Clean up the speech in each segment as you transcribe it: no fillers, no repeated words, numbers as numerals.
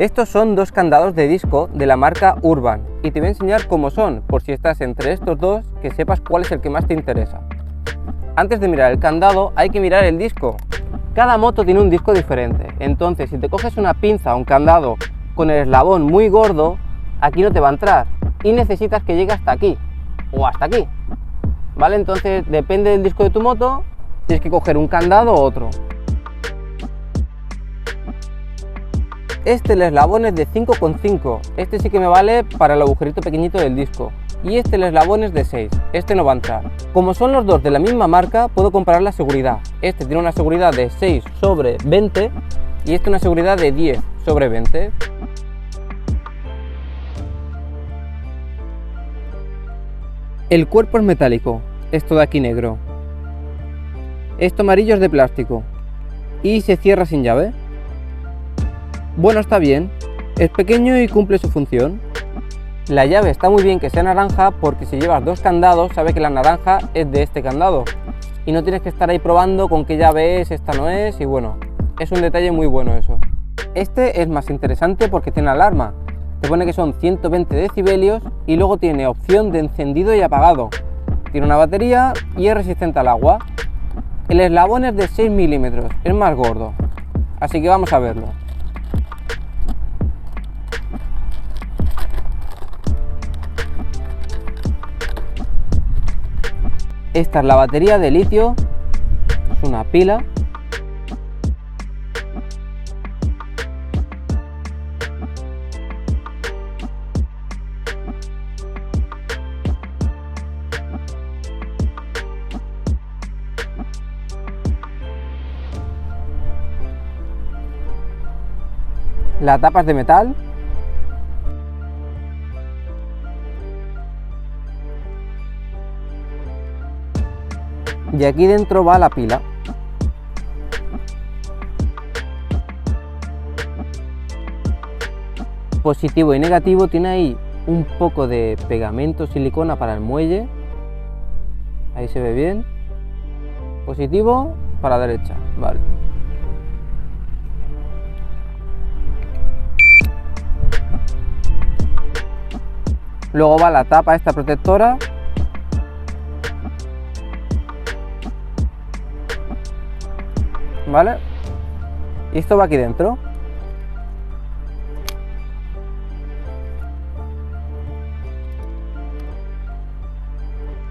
Estos son dos candados de disco de la marca Urban y te voy a enseñar cómo son, por si estás entre estos dos, que sepas cuál es el que más te interesa. Antes de mirar el candado hay que mirar el disco. Cada moto tiene un disco diferente, entonces si te coges una pinza o un candado con el eslabón muy gordo, aquí no te va a entrar y necesitas que llegue hasta aquí o hasta aquí, ¿vale? Entonces depende del disco de tu moto, tienes que coger un candado u otro. El eslabón es de 5,5, este sí que me vale para el agujerito pequeñito del disco. Y el eslabón es de 6, este no va a entrar. Como son los dos de la misma marca, puedo comparar la seguridad. Este tiene una seguridad de 6/20 y una seguridad de 10/20. El cuerpo es metálico, esto de aquí negro. Esto amarillo es de plástico y se cierra sin llave. Bueno, está bien, es pequeño y cumple su función. La llave está muy bien que sea naranja porque si llevas dos candados sabes que la naranja es de este candado y no tienes que estar ahí probando con qué llave es, esta no es, y bueno, es un detalle muy bueno eso. Este es más interesante porque tiene alarma, te pone que son 120 decibelios y luego tiene opción de encendido y apagado. Tiene una batería y es resistente al agua. El eslabón es de 6 milímetros, es más gordo, así que vamos a verlo. Esta es la batería de litio, es una pila. La tapa es de metal. Y aquí dentro va la pila. Positivo y negativo, tiene ahí un poco de pegamento silicona para el muelle. Ahí se ve bien. Positivo para la derecha, vale. Luego va la tapa esta protectora. ¿Vale? Y esto va aquí dentro.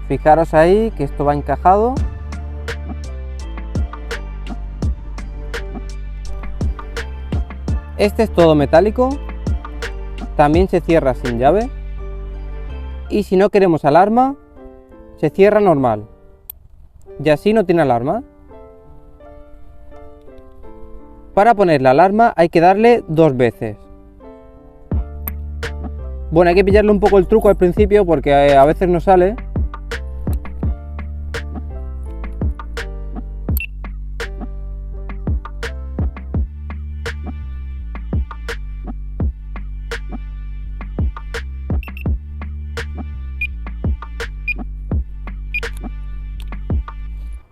Fijaros ahí que esto va encajado. Este es todo metálico. También se cierra sin llave. Y si no queremos alarma, se cierra normal. Y así no tiene alarma. Para poner la alarma hay que darle 2 veces. Bueno, hay que pillarle un poco el truco al principio porque a veces no sale.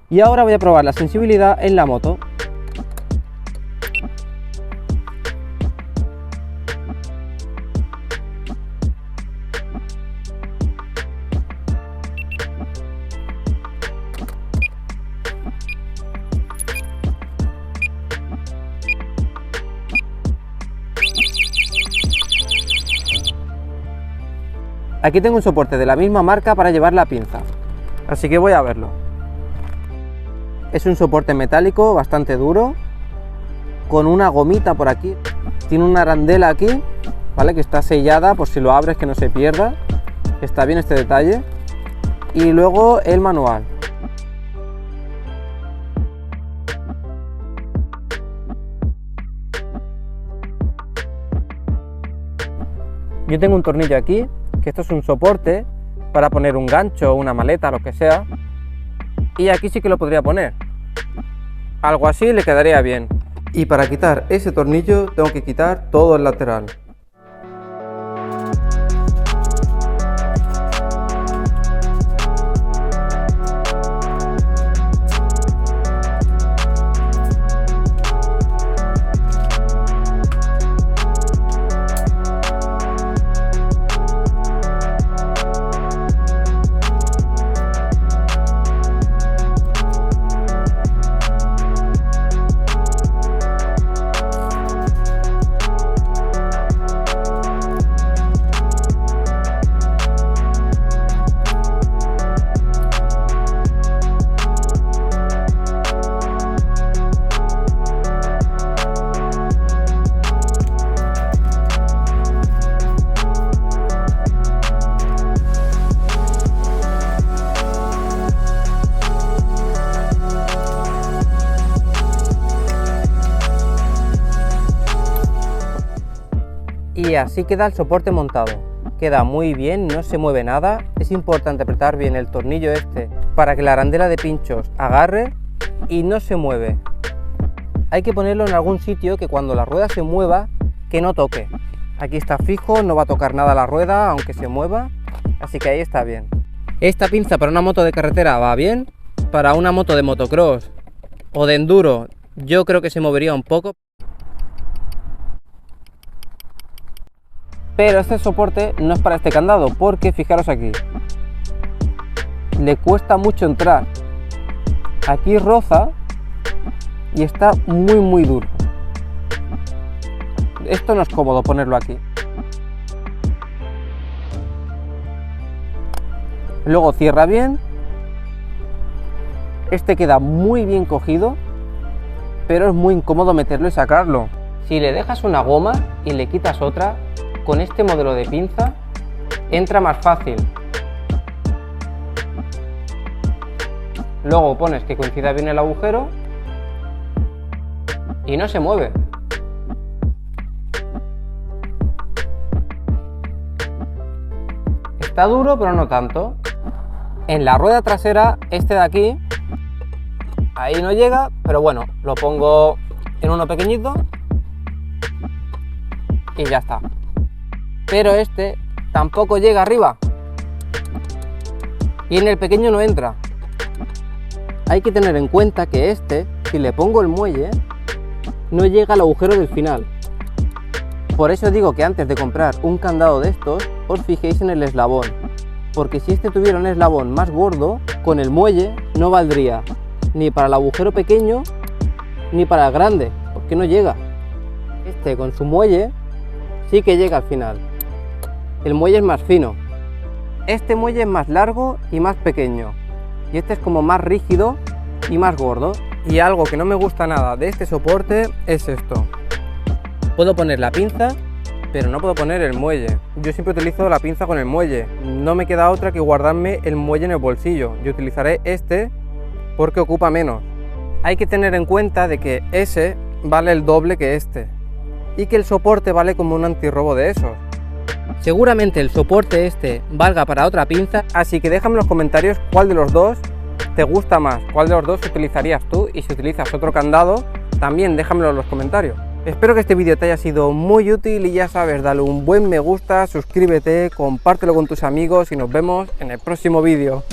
Y ahora voy a probar la sensibilidad en la moto. Aquí tengo un soporte de la misma marca para llevar la pinza, así que voy a verlo. Es un soporte metálico bastante duro, con una gomita por aquí. Tiene una arandela aquí, ¿vale? Que está sellada por si lo abres que no se pierda. Está bien este detalle. Y luego el manual. Yo tengo un tornillo aquí, que esto es un soporte para poner un gancho o una maleta, lo que sea. Y aquí sí que lo podría poner. Algo así le quedaría bien. Y para quitar ese tornillo tengo que quitar todo el lateral. así queda el soporte montado. Queda muy bien, no se mueve nada. Es importante apretar bien el tornillo este para que la arandela de pinchos agarre y no se mueve. Hay que ponerlo en algún sitio que cuando la rueda se mueva, que no toque. Aquí está fijo, no va a tocar nada la rueda aunque se mueva, así que ahí está bien. Esta pinza para una moto de carretera va bien, para una moto de motocross o de enduro yo creo que se movería un poco. Pero este soporte no es para este candado, porque fijaros aquí, le cuesta mucho entrar. Aquí roza y está muy duro. Esto no es cómodo ponerlo aquí. Luego cierra bien. Este queda muy bien cogido, pero es muy incómodo meterlo y sacarlo. Si le dejas una goma y le quitas otra, con este modelo de pinza entra más fácil. Luego pones que coincida bien el agujero y no se mueve. Está duro, pero no tanto. En la rueda trasera, este de aquí, ahí no llega, pero bueno, lo pongo en uno pequeñito y ya está. Pero este tampoco llega arriba y en el pequeño no entra. Hay que tener en cuenta que este, si le pongo el muelle, no llega al agujero del final. Por eso digo que antes de comprar un candado de estos, os fijéis en el eslabón, porque si este tuviera un eslabón más gordo, con el muelle no valdría ni para el agujero pequeño ni para el grande, porque no llega. Este con su muelle sí que llega al final. El muelle es más fino. Este muelle es más largo y más pequeño, y este es como más rígido y más gordo. Y algo que no me gusta nada de este soporte es esto. Puedo poner la pinza, pero no puedo poner el muelle. Yo siempre utilizo la pinza con el muelle. No me queda otra que guardarme el muelle en el bolsillo. Yo utilizaré este porque ocupa menos. Hay que tener en cuenta de que ese vale el doble que este y que el soporte vale como un antirrobo de esos. Seguramente el soporte este valga para otra pinza, así que déjame en los comentarios cuál de los dos te gusta más, cuál de los dos utilizarías tú, y si utilizas otro candado también déjamelo en los comentarios. Espero que este vídeo te haya sido muy útil y ya sabes, dale un buen me gusta, suscríbete, compártelo con tus amigos y nos vemos en el próximo vídeo.